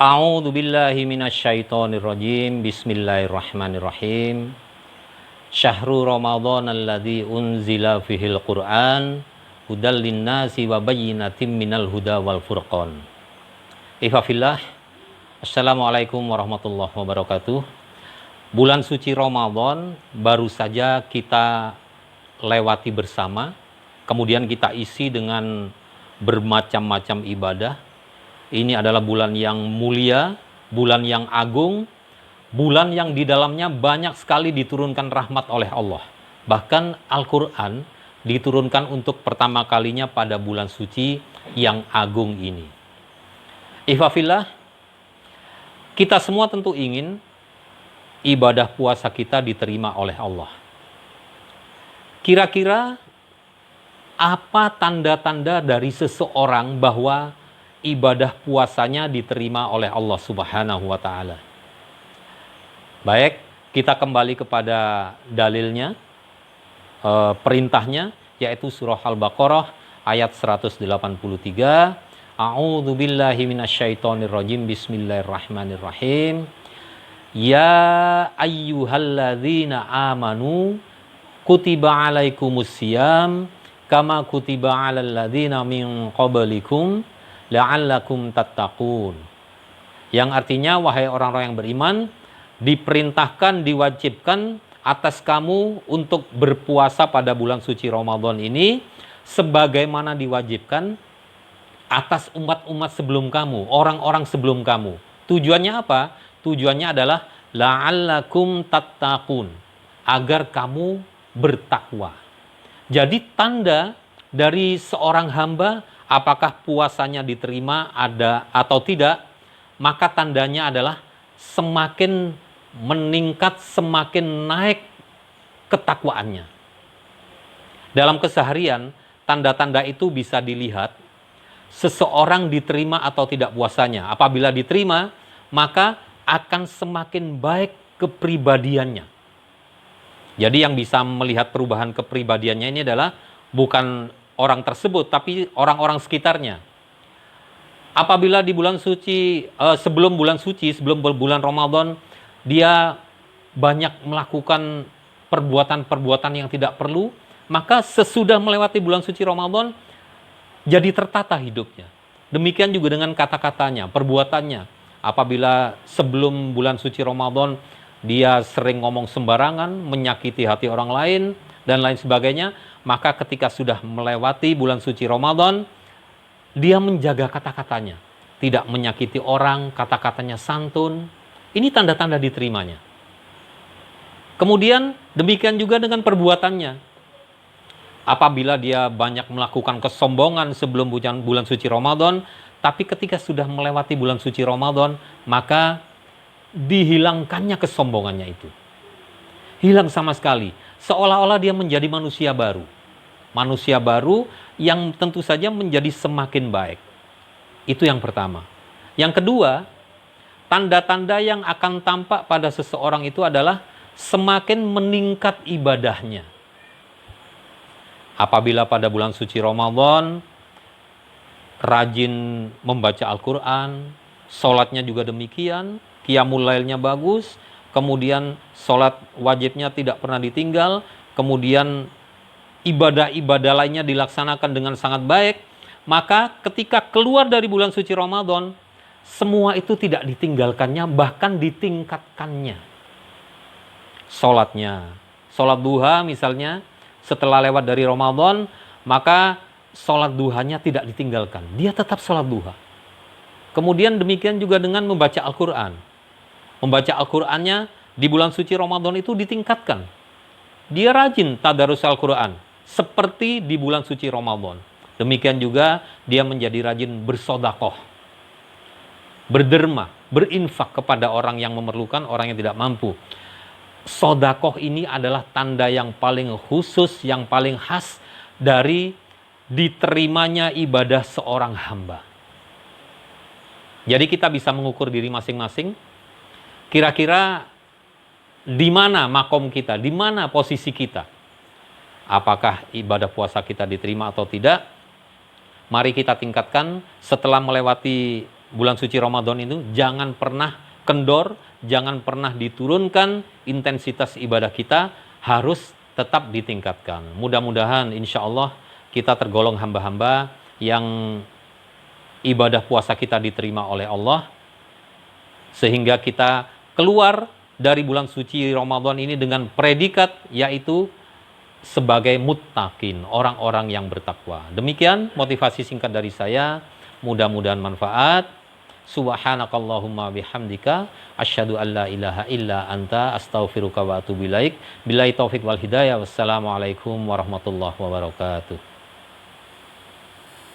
A'udzu billahi minasyaitonir rajim. Bismillahirrahmanirrahim. Syahrul Ramadan alladzi unzila fihil Qur'an hudal linnasi wa bayyinatin minal huda wal furqan. Ihfazillah. Assalamualaikum warahmatullahi wabarakatuh. Bulan suci Ramadan baru saja kita lewati bersama. Kemudian kita isi dengan bermacam-macam ibadah. Ini adalah bulan yang mulia, bulan yang agung, bulan yang di dalamnya banyak sekali diturunkan rahmat oleh Allah. Bahkan Al-Quran diturunkan untuk pertama kalinya pada bulan suci yang agung ini. Ihfazillah, kita semua tentu ingin ibadah puasa kita diterima oleh Allah. Kira-kira apa tanda-tanda dari seseorang bahwa ibadah puasanya diterima oleh Allah Subhanahu wa Ta'ala? Baik, kita kembali kepada dalilnya, perintahnya, yaitu surah Al-Baqarah ayat 183. A'udzu billahi minasyaitonir rajim. Bismillahirrahmanirrahim. Ya ayyuhalladzina amanu kutiba alaikumusiyam kama kutiba alal ladzina min qablikum la'allakum tattaqun. Yang artinya, wahai orang-orang yang beriman, diperintahkan, diwajibkan atas kamu untuk berpuasa pada bulan suci Ramadan ini sebagaimana diwajibkan atas umat-umat sebelum kamu, orang-orang sebelum kamu. Tujuannya apa? Tujuannya adalah la'allakum tattaqun, agar kamu bertakwa. Jadi tanda dari seorang hamba apakah puasanya diterima ada atau tidak, maka tandanya adalah semakin meningkat, semakin naik ketakwaannya. Dalam keseharian, tanda-tanda itu bisa dilihat seseorang diterima atau tidak puasanya. Apabila diterima, maka akan semakin baik kepribadiannya. Jadi yang bisa melihat perubahan kepribadiannya ini adalah bukan orang tersebut, tapi orang-orang sekitarnya. Apabila di bulan suci, sebelum bulan suci, sebelum bulan Ramadan, dia banyak melakukan perbuatan-perbuatan yang tidak perlu, maka sesudah melewati bulan suci Ramadan, jadi tertata hidupnya. Demikian juga dengan kata-katanya, perbuatannya. Apabila sebelum bulan suci Ramadan, dia sering ngomong sembarangan, menyakiti hati orang lain, dan lain sebagainya, maka ketika sudah melewati bulan suci Ramadan, dia menjaga kata-katanya. Tidak menyakiti orang, kata-katanya santun. Ini tanda-tanda diterimanya. Kemudian demikian juga dengan perbuatannya. Apabila dia banyak melakukan kesombongan sebelum bulan suci Ramadan, tapi ketika sudah melewati bulan suci Ramadan, maka dihilangkannya kesombongannya itu. Hilang sama sekali. Seolah-olah dia menjadi manusia baru. Manusia baru yang tentu saja menjadi semakin baik. Itu yang pertama. Yang kedua, tanda-tanda yang akan tampak pada seseorang itu adalah semakin meningkat ibadahnya. Apabila pada bulan suci Ramadan rajin membaca Al-Quran, sholatnya juga demikian, qiyamul lailnya bagus, kemudian sholat wajibnya tidak pernah ditinggal, kemudian ibadah-ibadah lainnya dilaksanakan dengan sangat baik, maka ketika keluar dari bulan suci Ramadan, semua itu tidak ditinggalkannya, bahkan ditingkatkannya. Sholatnya, sholat duha misalnya, setelah lewat dari Ramadan, maka sholat duhanya tidak ditinggalkan, dia tetap sholat duha. Kemudian demikian juga dengan membaca Al-Quran. Membaca Al-Qurannya di bulan suci Ramadan itu ditingkatkan. Dia rajin tadarus Al-Quran seperti di bulan suci Ramadan. Demikian juga dia menjadi rajin bersodakoh, berderma, berinfak kepada orang yang memerlukan, orang yang tidak mampu. Sodakoh ini adalah tanda yang paling khusus, yang paling khas dari diterimanya ibadah seorang hamba. Jadi kita bisa mengukur diri masing-masing. Kira-kira di mana makom kita, di mana posisi kita? Apakah ibadah puasa kita diterima atau tidak? Mari kita tingkatkan setelah melewati bulan suci Ramadan itu jangan pernah kendor, jangan pernah diturunkan intensitas ibadah kita, harus tetap ditingkatkan. Mudah-mudahan insya Allah kita tergolong hamba-hamba yang ibadah puasa kita diterima oleh Allah, sehingga kita keluar dari bulan suci Ramadan ini dengan predikat yaitu sebagai muttaqin, orang-orang yang bertakwa. Demikian motivasi singkat dari saya, mudah-mudahan manfaat. Subhanakallahumma bihamdika asyhadu an la ilaha illa anta astaghfiruka wa atubu ilaik. Billahi taufik wal hidayah. Wassalamualaikum warahmatullahi wabarakatuh.